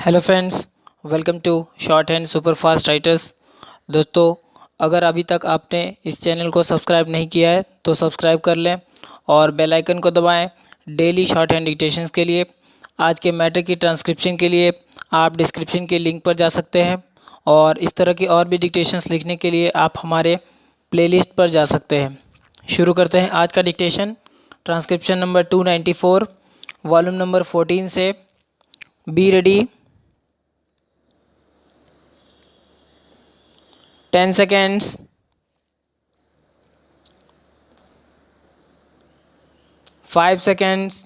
Hello friends, welcome to shorthand super fast writers. दोस्तों, अगर अभी तक आपने इस चैनल को सब्सक्राइब नहीं किया है तो सब्सक्राइब कर लें और बेल आइकन को दबाएं डेली शॉर्ट हैंड डिक्टेशंस के लिए। आज के मैटर की ट्रांसक्रिप्शन के लिए आप डिस्क्रिप्शन के लिंक पर जा सकते हैं और इस तरह की और भी डिक्टेशंस लिखने के लिए आप हमारे प्लेलिस्ट पर जा सकते हैं। शुरू करते हैं आज का dictation. Transcription number 294, volume number 14 से। Be ready. 10 seconds. 5 seconds.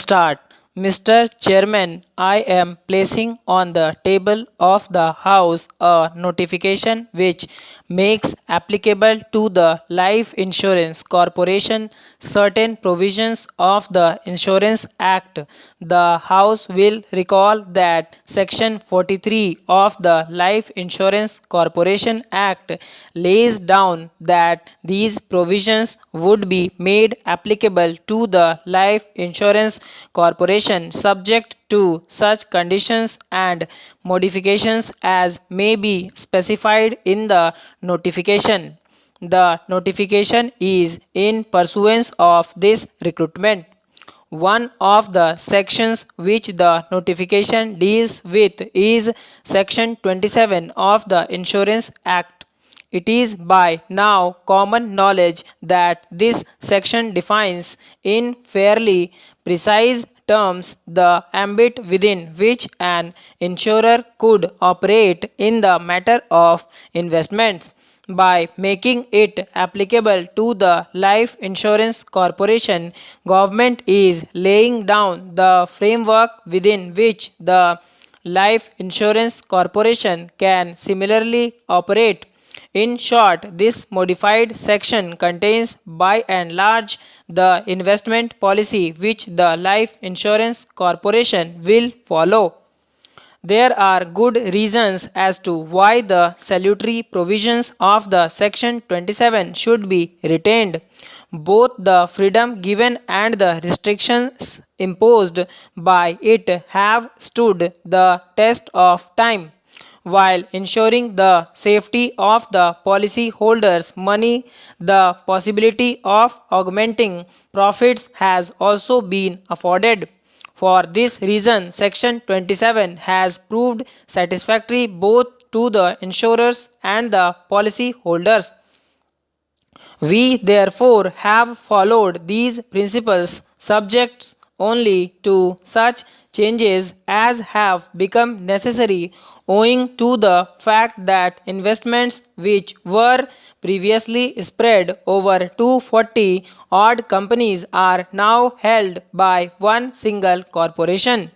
Start. Mr. Chairman, I am placing on the table of the House a notification which makes applicable to the Life Insurance Corporation certain provisions of the Insurance Act. The House will recall that Section 43 of the Life Insurance Corporation Act lays down that these provisions would be made applicable to the Life Insurance Corporation subject to such conditions and modifications as may be specified in the notification. The notification is in pursuance of this recruitment. One of the sections which the notification deals with is Section 27 of the Insurance Act. It is by now common knowledge that this section defines in fairly precise terms the ambit within which an insurer could operate in the matter of investments. By making it applicable to the Life Insurance Corporation, government is laying down the framework within which the Life Insurance Corporation can similarly operate. In short, this modified section contains by and large the investment policy which the Life Insurance Corporation will follow. There are good reasons as to why the salutary provisions of the Section 27 should be retained. Both the freedom given and the restrictions imposed by it have stood the test of time. While ensuring the safety of the policyholders' money, the possibility of augmenting profits has also been afforded. For this reason, Section 27 has proved satisfactory both to the insurers and the policyholders. We therefore have followed these principles subject only to such changes as have become necessary owing to the fact that investments which were previously spread over 240 odd companies are now held by one single corporation.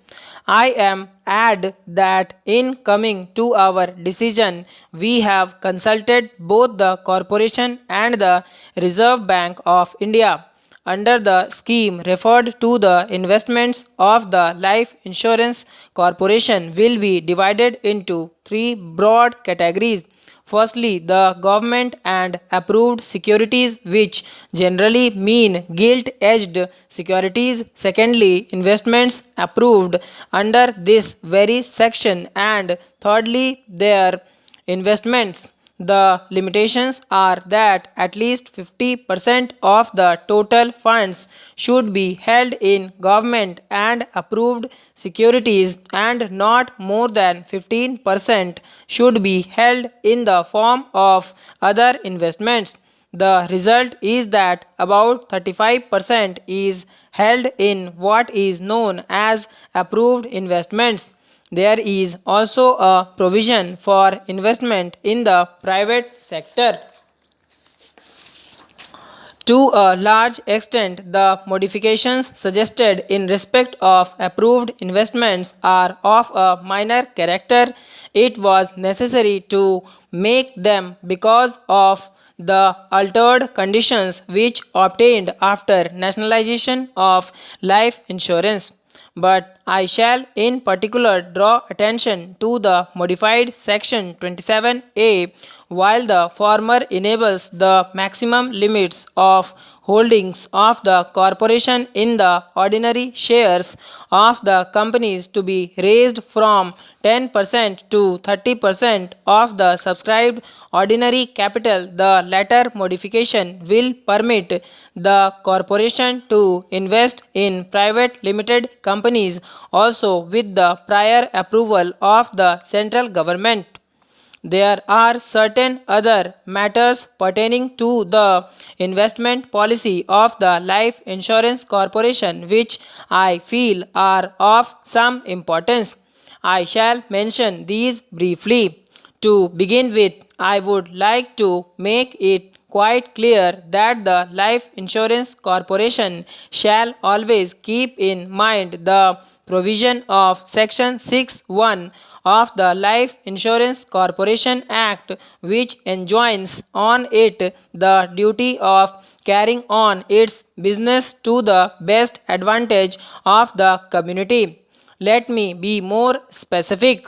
I am add that in coming to our decision, we have consulted both the corporation and the Reserve Bank of India. Under the scheme referred to, the investments of the Life Insurance Corporation will be divided into three broad categories. Firstly, the government and approved securities, which generally mean gilt-edged securities. Secondly, investments approved under this very section. And thirdly, their investments. The limitations are that at least 50% of the total funds should be held in government and approved securities and not more than 15% should be held in the form of other investments. The result is that about 35% is held in what is known as approved investments. There is also a provision for investment in the private sector. To a large extent, the modifications suggested in respect of approved investments are of a minor character. It was necessary to make them because of the altered conditions which obtained after nationalization of life insurance. But I shall in particular draw attention to the modified Section 27A, while the former enables the maximum limits of holdings of the corporation in the ordinary shares of the companies to be raised from 10% to 30% of the subscribed ordinary capital. The latter modification will permit the corporation to invest in private limited companies also with the prior approval of the central government. There are certain other matters pertaining to the investment policy of the Life Insurance Corporation which I feel are of some importance. I shall mention these briefly. To begin with, I would like to make it quite clear that the Life Insurance Corporation shall always keep in mind the provision of Section 6(1) of the Life Insurance Corporation Act, which enjoins on it the duty of carrying on its business to the best advantage of the community. Let me be more specific.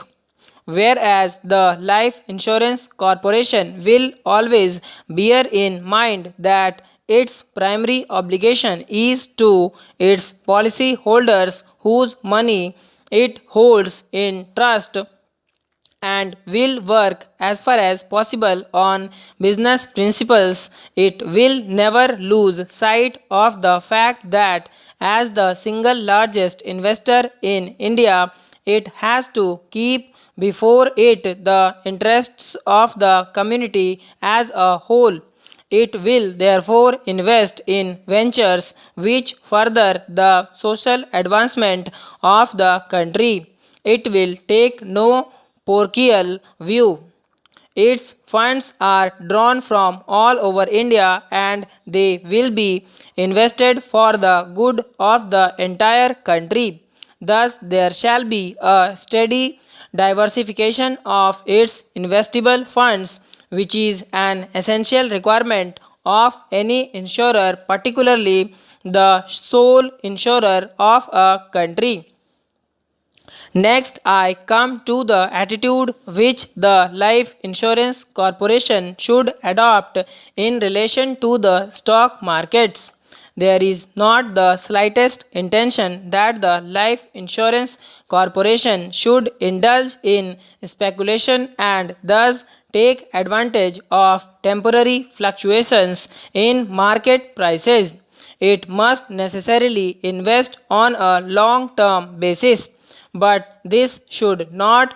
Whereas the Life Insurance Corporation will always bear in mind that its primary obligation is to its policy holders whose money it holds in trust and will work as far as possible on business principles. It will never lose sight of the fact that, as the single largest investor in India, it has to keep before it the interests of the community as a whole. It will therefore invest in ventures which further the social advancement of the country. It will take no parochial view. Its funds are drawn from all over India and they will be invested for the good of the entire country. Thus, there shall be a steady diversification of its investable funds, which is an essential requirement of any insurer, particularly the sole insurer of a country. Next, I come to the attitude which the Life Insurance Corporation should adopt in relation to the stock markets. There is not the slightest intention that the Life Insurance Corporation should indulge in speculation and thus take advantage of temporary fluctuations in market prices. It must necessarily invest on a long term basis, but this should not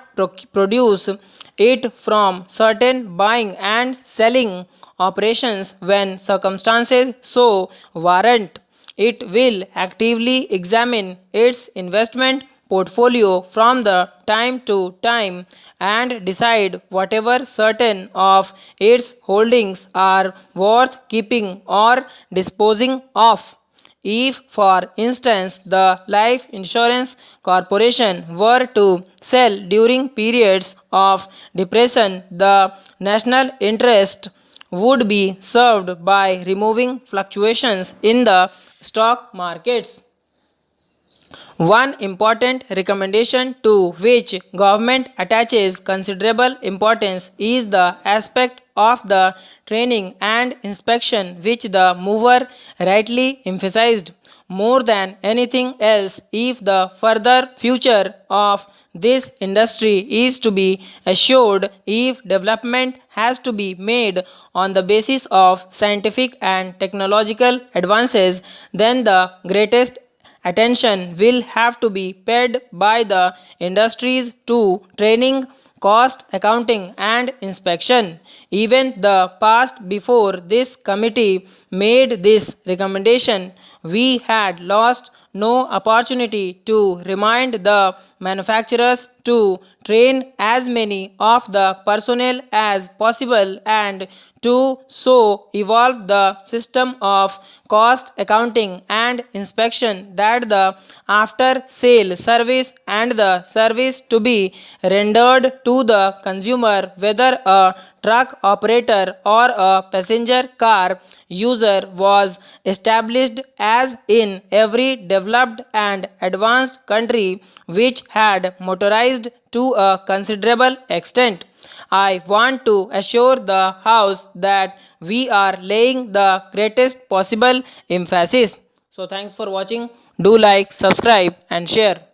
produce it from certain buying and selling operations when circumstances so warrant. It will actively examine its investment portfolio from the time to time and decide whatever certain of its holdings are worth keeping or disposing of. If, for instance, the Life Insurance Corporation were to sell during periods of depression, the national interest would be served by removing fluctuations in the stock markets. One important recommendation to which government attaches considerable importance is the aspect of the training and inspection which the mover rightly emphasized. More than anything else, if the further future of this industry is to be assured, if development has to be made on the basis of scientific and technological advances, then the greatest attention will have to be paid by the industries to training, cost accounting, and inspection. Even the past before this committee made this recommendation, we had lost no opportunity to remind the manufacturers to train as many of the personnel as possible and to so evolve the system of cost accounting and inspection that the after sale service and the service to be rendered to the consumer, whether a truck operator or a passenger car user, was established as in every developed and advanced country which had motorized to a considerable extent. I want to assure the House that we are laying the greatest possible emphasis. So, thanks for watching. Do like, subscribe, and share.